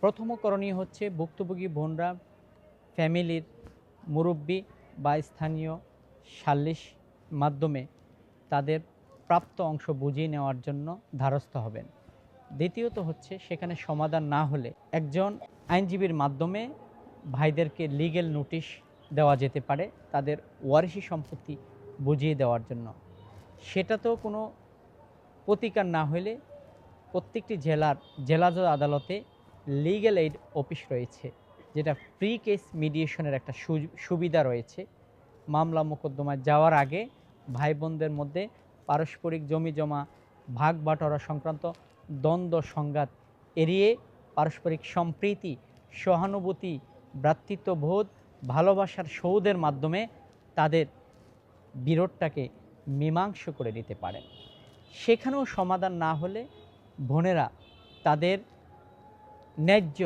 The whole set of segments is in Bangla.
প্রথম করণীয় হচ্ছে ভুক্তভোগী বোনরা ফ্যামিলির মুরব্বি বা স্থানীয় সালিশ মাধ্যমে তাদের প্রাপ্ত অংশ বুঝিয়ে নেওয়ার জন্য ধারস্থ হবেন। দ্বিতীয়ত হচ্ছে সেখানে সমাধান না হলে একজন আইনজীবীর মাধ্যমে ভাইদেরকে লিগ্যাল নোটিশ দেওয়া যেতে পারে তাদের ওয়ারিশি সম্পত্তি বুঝিয়ে দেওয়ার জন্য। সেটাতেও কোনো প্রতিকার না হলে প্রত্যেকটি জেলা জজ আদালতে লিগ্যাল এইড অফিস রয়েছে, যেটা প্রি কেস মিডিয়েশনের একটা সুবিধা রয়েছে। মামলা মোকদ্দমায় যাওয়ার আগে ভাই বোনদের মধ্যে পারস্পরিক জমি জমা ভাগ বাটোয়ারা সংক্রান্ত দ্বন্দ্ব সংঘাত এড়িয়ে পারস্পরিক সম্প্রীতি, সহানুভূতি, ভ্রাতৃত্ববোধ, ভালোবাসার সৌধের মাধ্যমে তাদের বিরোধটাকে মীমাংস করে নিতে পারেন। সেখানেও সমাধান না হলে বোনেরা তাদের ন্যায্য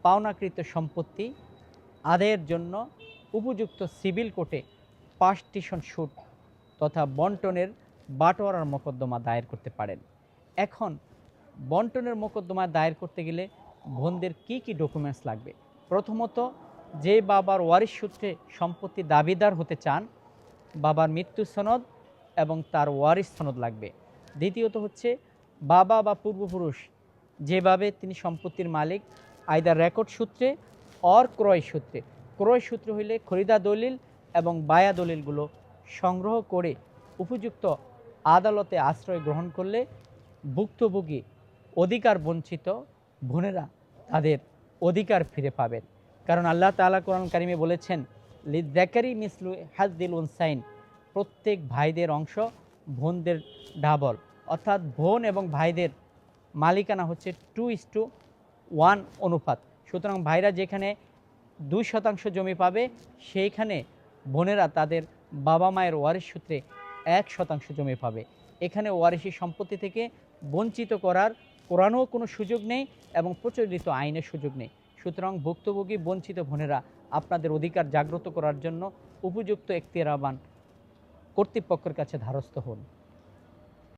পাওনাকৃত সম্পত্তি আদায়ের জন্য উপযুক্ত সিভিল কোর্টে পার্টিশন স্যুট তথা বন্টনের বাটোয়ারার মোকদ্দমা দায়ের করতে পারেন। এখন বন্টনের মোকদ্দমা দায়ের করতে গেলে বোনদের কি কি ডকুমেন্টস লাগবে? প্রথমত, যে বাবার ওয়ারিশ সূত্রে সম্পত্তি দাবিদার হতে চান, বাবার মৃত্যু সনদ এবং তার ওয়ারিশ সনদ লাগবে। দ্বিতীয়ত হচ্ছে বাবা বা পূর্বপুরুষ যেভাবে তিনি সম্পত্তির মালিক, আইদার রেকর্ড সূত্রে অর ক্রয় সূত্রে। ক্রয় সূত্র হইলে খরিদা দলিল এবং বায়া দলিলগুলো সংগ্রহ করে উপযুক্ত আদালতে আশ্রয় গ্রহণ করলে ভুক্তভোগী অধিকার বঞ্চিত বোনেরা তাদের অধিকার ফিরে পাবেন। কারণ আল্লাহ তাআলা কোরআন কারিমে বলেছেন, লিযাকারি মিসলু হাজ্জিল উনসাইন, প্রত্যেক ভাইদের অংশ বোনদের ডাবল, অর্থাৎ বোন এবং ভাইদের মালিকানা হচ্ছে 2:1 অনুপাত। সুতরাং ভাইরা যেখানে 2% জমি পাবে, সেইখানে বোনেরা তাদের বাবা মায়ের ওয়ারিশ সূত্রে 1% জমি পাবে। এখানে ওয়ারিশি সম্পত্তি থেকে বঞ্চিত করার কোরআনেও কোনো সুযোগ নেই এবং প্রচলিত আইনের সুযোগ নেই। সুতরাং ভুক্তভোগী বঞ্চিত বোনেরা আপনাদের অধিকার জাগ্রত করার জন্য উপযুক্ত এখতিয়ারবান কর্তৃপক্ষের কাছে ধারস্থ হন।